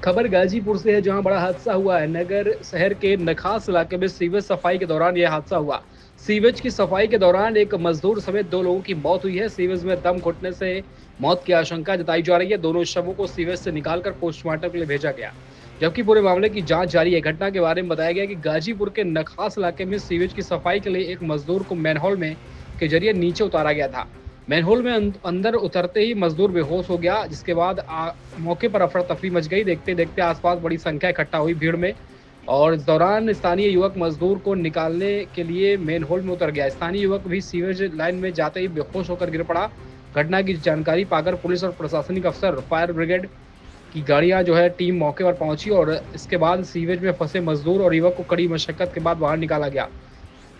खबर गाजीपुर से है जहां बड़ा हादसा हुआ है। नगर शहर के नखास इलाके में सीवेज सफाई के दौरान यह हादसा हुआ। सीवेज की सफाई के दौरान एक मजदूर समेत 2 लोगों की मौत हुई है। सीवेज में दम घुटने से मौत की आशंका जताई जा रही है। दोनों शवों को सीवेज से निकालकर पोस्टमार्टम के लिए भेजा गया, जबकि पूरे मामले की जांच जारी है। घटना के बारे में बताया गया कि गाजीपुर के नखास इलाके में सीवेज की सफाई के लिए एक मजदूर को मैनहोल में के जरिए नीचे उतारा गया था। मैनहोल में अंदर उतरते ही मजदूर बेहोश हो गया, जिसके बाद मौके पर अफरा तफरी मच गई। देखते देखते आसपास बड़ी संख्या इकट्ठा हुई भीड़ में, और इस दौरान स्थानीय युवक मजदूर को निकालने के लिए मैनहोल में उतर गया। स्थानीय युवक भी सीवेज लाइन में जाते ही बेहोश होकर गिर पड़ा। घटना की जानकारी पाकर पुलिस और प्रशासनिक अफसर, फायर ब्रिगेड की गाड़ियां टीम मौके पर पहुंची और इसके बाद सीवेज में फंसे मजदूर और युवक को कड़ी मशक्कत के बाद बाहर निकाला गया।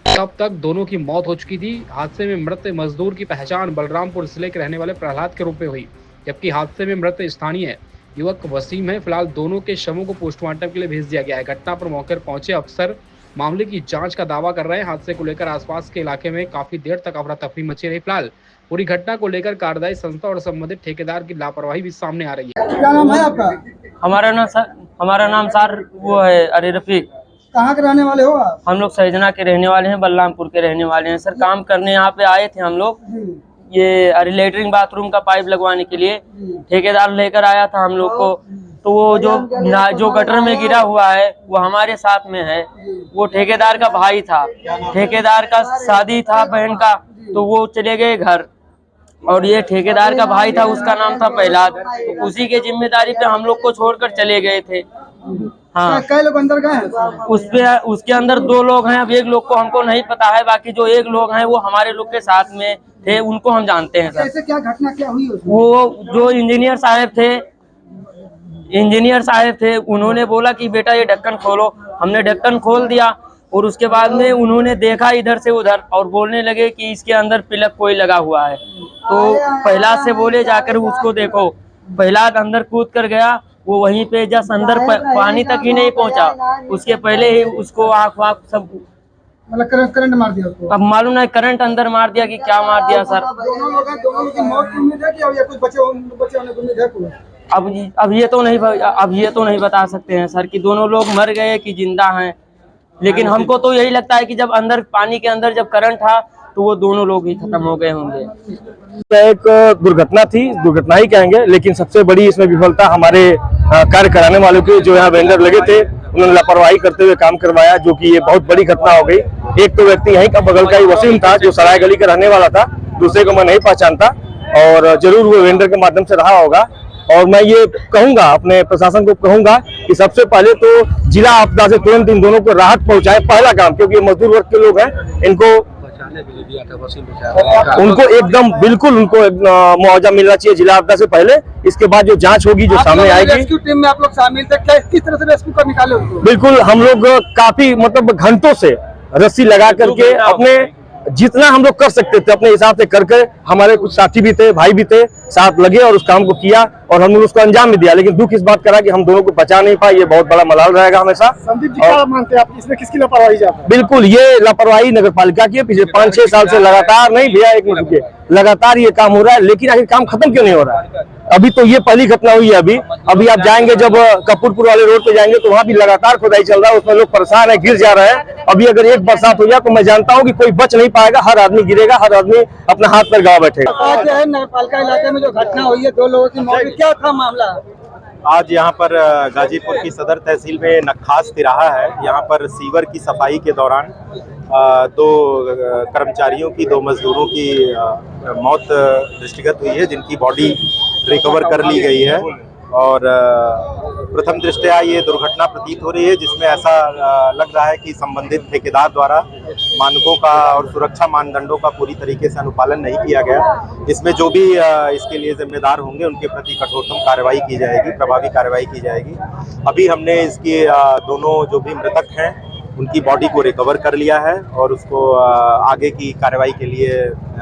तब तक दोनों की मौत हो चुकी थी। हादसे में मृत मजदूर की पहचान बलरामपुर जिले के रहने वाले प्रहलाद के रूप में हुई, जबकि हादसे में मृत स्थानीय युवक वसीम है। फिलहाल दोनों के शवों को पोस्टमार्टम के लिए भेज दिया गया है। घटना पर मौके पर पहुंचे अफसर मामले की जांच का दावा कर रहे हैं। हादसे को लेकर आसपास के इलाके में काफी देर तक अफरा तफरी मची रही। फिलहाल पूरी घटना को लेकर कार्यदायी संस्था और संबंधित ठेकेदार की लापरवाही भी सामने आ रही है। क्या नाम है आपका? हमारा नाम सर वो है अरे रफीक। कहाँ के रहने वाले हो आप? हम लोग सैजना के रहने वाले हैं, बलरामपुर के रहने वाले हैं सर। काम करने यहाँ पे आए थे हम लोग, ये अरे लेटरिन बाथरूम का पाइप लगवाने के लिए। ठेकेदार लेकर आया था हम लोग को, तो वो जो गटर में गिरा हुआ है वो हमारे साथ में है। वो ठेकेदार का भाई था, ठेकेदार का शादी था बहन का, तो वो चले गए घर। और ये ठेकेदार का भाई था, उसका नाम था प्रहलाद, तो उसी के जिम्मेदारी पे हम लोग को छोड़कर चले गए थे। हाँ, कई लोग अंदर गए हैं? उसके अंदर 2 लोग हैं। अब एक लोग को हमको नहीं पता है, बाकी जो 1 लोग हैं वो हमारे लोग के साथ में थे, उनको हम जानते हैं सर। कैसे क्या घटना क्या हुई उसमें? वो जो इंजीनियर साहब थे उन्होंने बोला कि बेटा ये ढक्कन खोलो। हमने ढक्कन खोल दिया और उसके बाद में उन्होंने देखा इधर से उधर और बोलने लगे कि इसके अंदर पिलक कोई लगा हुआ है। तो प्रहलाद से बोले जाकर उसको देखो। प्रहलाद अंदर कूद कर गया, वो वहीं पे जस्ट अंदर पानी तक ही नहीं पहुंचा, उसके पहले ही उसको आँख वाँख सब मतलब करंट मार दिया उसको। अब मालूम नहीं करंट अंदर मार दिया कि क्या मार दिया सर। दोनों लोग हैं, दोनों लोग की मौत की उम्मीद है कि अब ये कुछ बचे होने की उम्मीद है कोई? अब ये तो नहीं बता सकते हैं सर कि दोनों लोग मर गए कि जिंदा हैं, लेकिन हमको तो यही लगता है कि जब अंदर पानी के अंदर जब करंट था तो वो दोनों लोग ही खत्म हो गए होंगे। एक दुर्घटना थी, दुर्घटना ही कहेंगे, लेकिन सबसे बड़ी इसमें विफलता हमारे कार्य कराने वालों के, जो यहाँ वेंडर लगे थे, उन्होंने लापरवाही करते हुए काम करवाया, जो कि ये बहुत बड़ी घटना हो गई। एक तो व्यक्ति यहीं का बगल का ही वसीम था, जो सराय गली का रहने वाला था, दूसरे को मैं नहीं पहचानता, और जरूर वो वेंडर के माध्यम से रहा होगा। और मैं ये कहूंगा, अपने प्रशासन को कहूंगा कि सबसे पहले तो जिला आपदा से तुरंत इन दोनों को राहत पहुंचाए, पहला काम, क्योंकि ये मजदूर वर्ग के लोग हैं। उनको एकदम बिल्कुल उनको मुआवजा मिलना चाहिए जिला आपदा से पहले। इसके बाद जो जांच होगी, जो सामने आएगी। रेस्क्यू टीम में आप लोग शामिल थे, किस तरह से रेस्क्यू कर निकाले उनको? बिल्कुल, हम लोग काफी मतलब घंटों से रस्सी लगा करके अपने जितना हम लोग कर सकते थे अपने हिसाब से करके, हमारे कुछ साथी भी थे, भाई भी थे, साथ लगे और उस काम को किया, और हम लोग उसको अंजाम भी दिया। लेकिन दुख इस बात का रहा कि हम दोनों को बचा नहीं पाए। ये बहुत बड़ा मलाल रहेगा हमेशा। संदीप जी, क्या मानते हैं आप, इसमें किसकी लापरवाही है? बिल्कुल ये लापरवाही नगर पालिका की है। पिछले 5-6 साल से लगातार, नहीं भैया एक मिनट रुकिए, लगातार ये काम हो रहा है, लेकिन आखिर काम खत्म क्यों नहीं हो रहा है? अभी तो ये पहली घटना हुई है। अभी आप जाएंगे, जब कपूरपुर वाले रोड पे जाएंगे तो वहाँ भी लगातार खुदाई चल रहा है, उसमें लोग परेशान है, गिर जा रहे हैं। अभी अगर एक बरसात हो जाए तो मैं जानता हूँ कि कोई बच नहीं पाएगा, हर आदमी गिरेगा, हर आदमी अपना हाथ पर गवा बैठेगा। आज है नगर पालिका इलाके में जो घटना हुई है, 2 लोगों की मौत, क्या था मामला? आज यहाँ पर गाजीपुर की सदर तहसील में नखास तिराहा है। यहाँ पर सीवर की सफाई के दौरान 2 कर्मचारियों की, 2 मजदूरों की मौत दृष्टिगत हुई है, जिनकी बॉडी रिकवर कर ली गई है। और प्रथम दृष्टया ये दुर्घटना प्रतीत हो रही है, जिसमें ऐसा लग रहा है कि संबंधित ठेकेदार द्वारा मानकों का और सुरक्षा मानदंडों का पूरी तरीके से अनुपालन नहीं किया गया। इसमें जो भी इसके लिए जिम्मेदार होंगे उनके प्रति कठोरतम कार्रवाई की जाएगी, प्रभावी कार्रवाई की जाएगी। अभी हमने इसकी दोनों जो भी मृतक हैं उनकी बॉडी को रिकवर कर लिया है और उसको आगे की कार्रवाई के लिए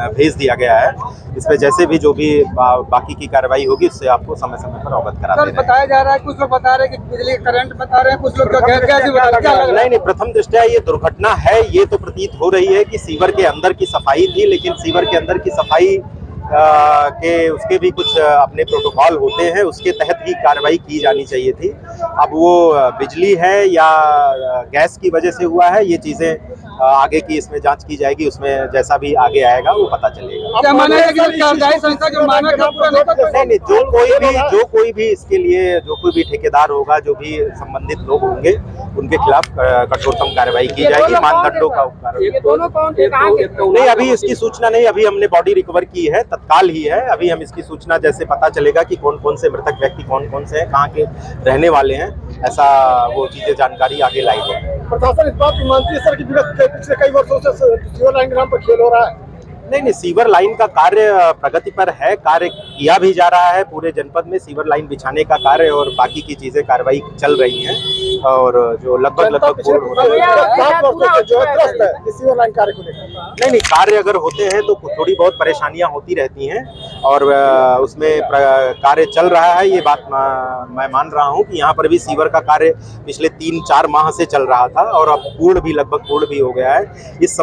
भेज दिया गया है। इसमें जैसे भी जो भी बाकी की कार्रवाई होगी उससे आपको समय समय पर अवगत करा देंगे। बताया जा रहा है, कुछ लोग बता रहे हैं कि बिजली करंट बता रहे हैं, कुछ लोग नहीं, प्रथम दृष्टया ये दुर्घटना है। ये तो प्रतीत हो रही है कि सीवर के अंदर की सफाई थी, लेकिन सीवर के अंदर की सफाई के उसके भी कुछ अपने प्रोटोकॉल होते हैं, उसके तहत ही कार्रवाई की जानी चाहिए थी। अब वो बिजली है या गैस की वजह से हुआ है, ये चीज़ें आगे की इसमें जांच की जाएगी, उसमें जैसा भी आगे आएगा वो पता चलेगा। क्या माना है कि सरकारी संस्था जो मानक है पूरा नहीं करता? नहीं, जो कोई भी इसके लिए जो कोई भी ठेकेदार होगा, जो भी संबंधित लोग होंगे, उनके खिलाफ कठोरतम कार्रवाई की जाएगी, मानदंडों का उपकार। नहीं, अभी इसकी सूचना नहीं, अभी हमने बॉडी रिकवर की है, तत्काल ही है। अभी हम इसकी सूचना जैसे पता चलेगा कि कौन कौन से मृतक व्यक्ति कौन कौन से हैं, कहाँ के रहने वाले हैं, ऐसा वो चीजें जानकारी आगे लाई जाए। प्रशासन इस बात की मानती है सर कि पिछले कई वर्षों से सीवर लाइन के नाम पर खेल हो रहा है? नहीं, सीवर लाइन का कार्य प्रगति पर है, कार्य किया भी जा रहा है। पूरे जनपद में सीवर लाइन बिछाने का कार्य और बाकी की चीजें कार्रवाई चल रही हैं और जो लगभग पूर्ण हो रही है सीवर लाइन कार्य को लेकर। नहीं, कार्य अगर होते हैं तो थोड़ी बहुत परेशानियां होती रहती हैं और उसमें कार्य चल रहा है। ये बात मैं मान रहा हूं कि यहाँ पर भी सीवर का कार्य पिछले 3-4 माह से चल रहा था और अब लगभग पूर्ण भी हो गया है। इस